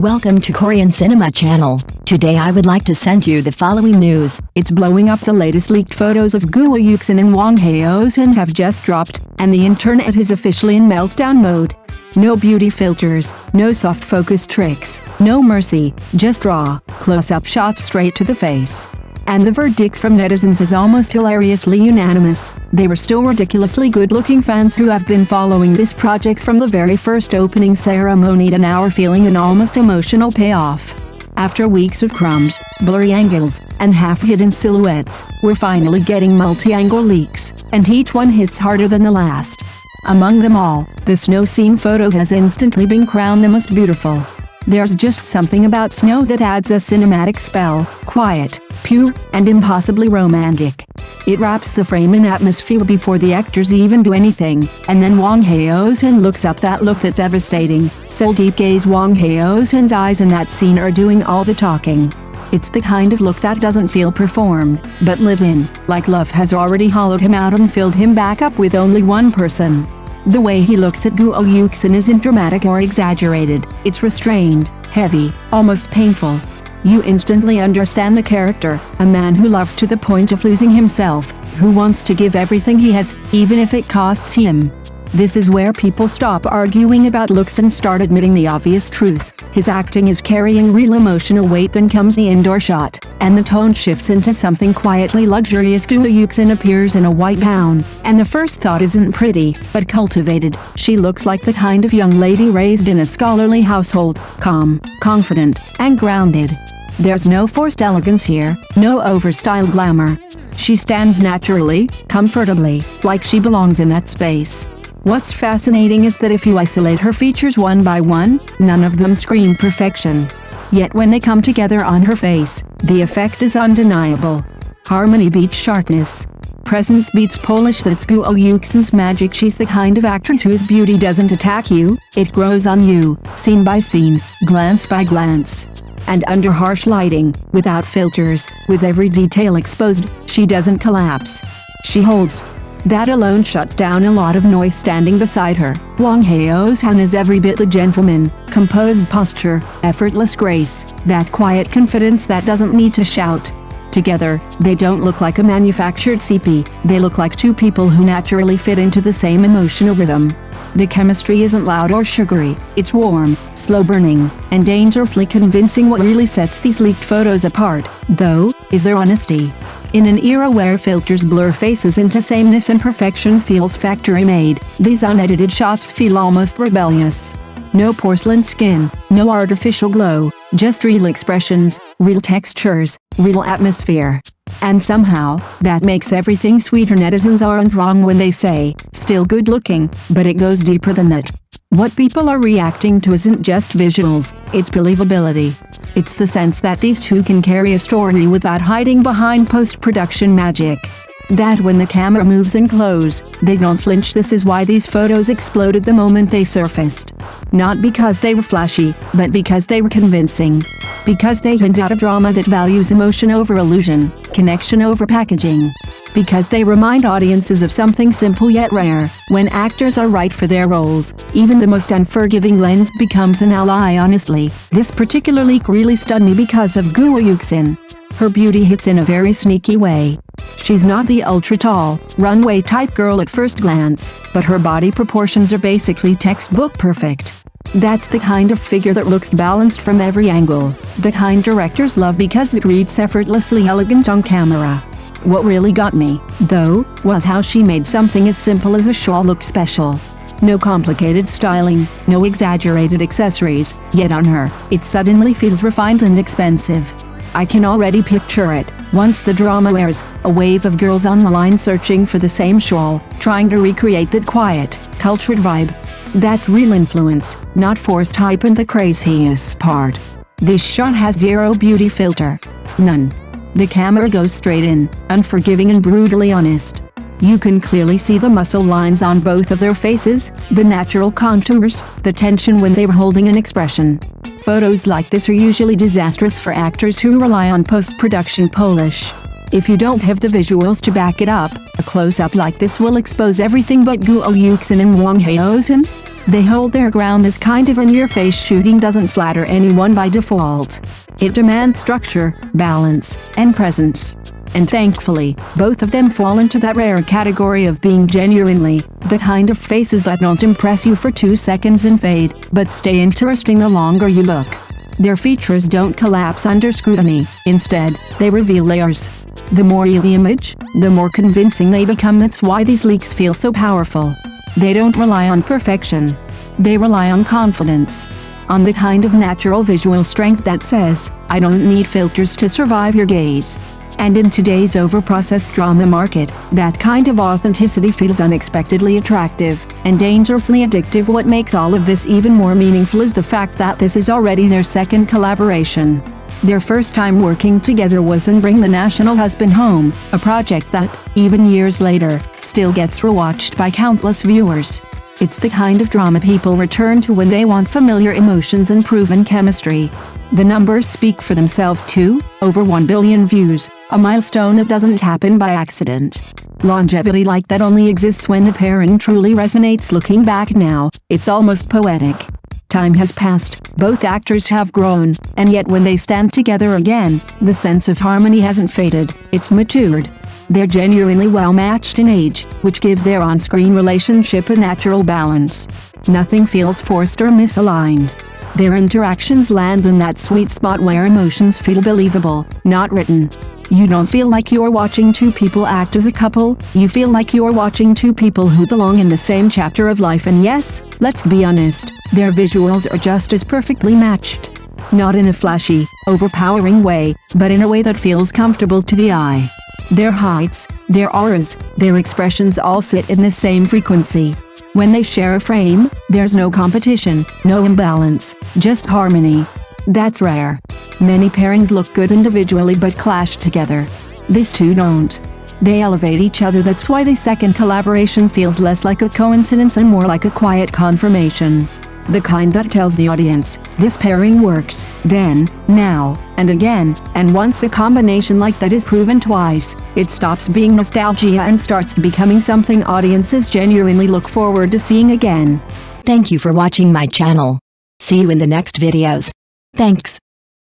Welcome to Korean Cinema Channel. Today I would like to send you the following news. It's blowing up. The latest leaked photos of Guo Yuken and Wang Haozhen have just dropped, and the internet is officially in meltdown mode. No beauty filters, no soft focus tricks, no mercy, just raw, close-up shots straight to the face. And the verdict from netizens is almost hilariously unanimous. They were still ridiculously good-looking fans who have been following this project from the very first opening ceremony to now are feeling an almost emotional payoff. After weeks of crumbs, blurry angles, and half-hidden silhouettes, we're finally getting multi-angle leaks, and each one hits harder than the last. Among them all, the snow scene photo has instantly been crowned the most beautiful. There's just something about snow that adds a cinematic spell, quiet, pure, and impossibly romantic. It wraps the frame in atmosphere before the actors even do anything, and then Wang Haozhen looks up. That look, that devastating, soul deep gaze. Wang Haozhen's eyes in that scene are doing all the talking. It's the kind of look that doesn't feel performed, but lived in, like love has already hollowed him out and filled him back up with only one person. The way he looks at Guo Yuken isn't dramatic or exaggerated, it's restrained, heavy, almost painful. You instantly understand the character, a man who loves to the point of losing himself, who wants to give everything he has, even if it costs him. This is where people stop arguing about looks and start admitting the obvious truth. His acting is carrying real emotional weight. Then comes the indoor shot, and the tone shifts into something quietly luxurious. Guo Yuken appears in a white gown, and the first thought isn't pretty, but cultivated. She looks like the kind of young lady raised in a scholarly household, calm, confident, and grounded. There's no forced elegance here, no overstyled glamour. She stands naturally, comfortably, like she belongs in that space. What's fascinating is that if you isolate her features one by one, none of them scream perfection. Yet when they come together on her face, the effect is undeniable. Harmony beats sharpness. Presence beats polish. That's Guo Yuken's magic. She's the kind of actress whose beauty doesn't attack you, it grows on you, scene by scene, glance by glance. And under harsh lighting, without filters, with every detail exposed, she doesn't collapse. She holds. That alone shuts down a lot of noise. Standing beside her, Wang Haozhen is every bit the gentleman, composed posture, effortless grace, that quiet confidence that doesn't need to shout. Together, they don't look like a manufactured CP, they look like two people who naturally fit into the same emotional rhythm. The chemistry isn't loud or sugary, it's warm, slow-burning, and dangerously convincing. What really sets these leaked photos apart, though, is their honesty. In an era where filters blur faces into sameness and perfection feels factory-made, these unedited shots feel almost rebellious. No porcelain skin, no artificial glow, just real expressions, real textures, real atmosphere. And somehow, that makes everything sweeter. Netizens aren't wrong when they say, still good looking, but it goes deeper than that. What people are reacting to isn't just visuals, it's believability. It's the sense that these two can carry a story without hiding behind post-production magic. That when the camera moves in close, they don't flinch. This is why these photos exploded the moment they surfaced. Not because they were flashy, but because they were convincing. Because they hint at a drama that values emotion over illusion, connection over packaging. Because they remind audiences of something simple yet rare. When actors are right for their roles, even the most unforgiving lens becomes an ally. Honestly, this particular leak really stunned me because of Guo Yuken. Her beauty hits in a very sneaky way. She's not the ultra-tall, runway-type girl at first glance, but her body proportions are basically textbook perfect. That's the kind of figure that looks balanced from every angle, the kind directors love because it reads effortlessly elegant on camera. What really got me, though, was how she made something as simple as a shawl look special. No complicated styling, no exaggerated accessories, yet on her, it suddenly feels refined and expensive. I can already picture it. Once the drama airs, a wave of girls on the line searching for the same shawl, trying to recreate that quiet, cultured vibe. That's real influence, not forced hype. And the craziest part, this shot has zero beauty filter. None. The camera goes straight in, unforgiving and brutally honest. You can clearly see the muscle lines on both of their faces, the natural contours, the tension when they're holding an expression. Photos like this are usually disastrous for actors who rely on post-production polish. If you don't have the visuals to back it up, a close-up like this will expose everything but Guo Yuken and Wang Haozhen. They hold their ground. This kind of in-your-face shooting doesn't flatter anyone by default. It demands structure, balance, and presence. And thankfully, both of them fall into that rare category of being genuinely the kind of faces that don't impress you for 2 seconds and fade, but stay interesting the longer you look. Their features don't collapse under scrutiny. Instead, they reveal layers. The more you the image, the more convincing they become. That's why these leaks feel so powerful. They don't rely on perfection. They rely on confidence. On the kind of natural visual strength that says, I don't need filters to survive your gaze. And in today's overprocessed drama market, that kind of authenticity feels unexpectedly attractive and dangerously addictive. What makes all of this even more meaningful is the fact that this is already their second collaboration. Their first time working together was in Bring the National Husband Home, a project that, even years later, still gets rewatched by countless viewers. It's the kind of drama people return to when they want familiar emotions and proven chemistry. The numbers speak for themselves too, over 1 billion views, a milestone that doesn't happen by accident. Longevity like that only exists when a pairing truly resonates. Looking back now, it's almost poetic. Time has passed, both actors have grown, and yet when they stand together again, the sense of harmony hasn't faded, it's matured. They're genuinely well matched in age, which gives their on-screen relationship a natural balance. Nothing feels forced or misaligned. Their interactions land in that sweet spot where emotions feel believable, not written. You don't feel like you're watching two people act as a couple, you feel like you're watching two people who belong in the same chapter of life. And yes, let's be honest, their visuals are just as perfectly matched. Not in a flashy, overpowering way, but in a way that feels comfortable to the eye. Their heights, their auras, their expressions all sit in the same frequency. When they share a frame, there's no competition, no imbalance, just harmony. That's rare. Many pairings look good individually but clash together. These two don't. They elevate each other. That's why the second collaboration feels less like a coincidence and more like a quiet confirmation. The kind that tells the audience, this pairing works, then, now, and again, and once a combination like that is proven twice, it stops being nostalgia and starts becoming something audiences genuinely look forward to seeing again. Thank you for watching my channel. See you in the next videos. Thanks.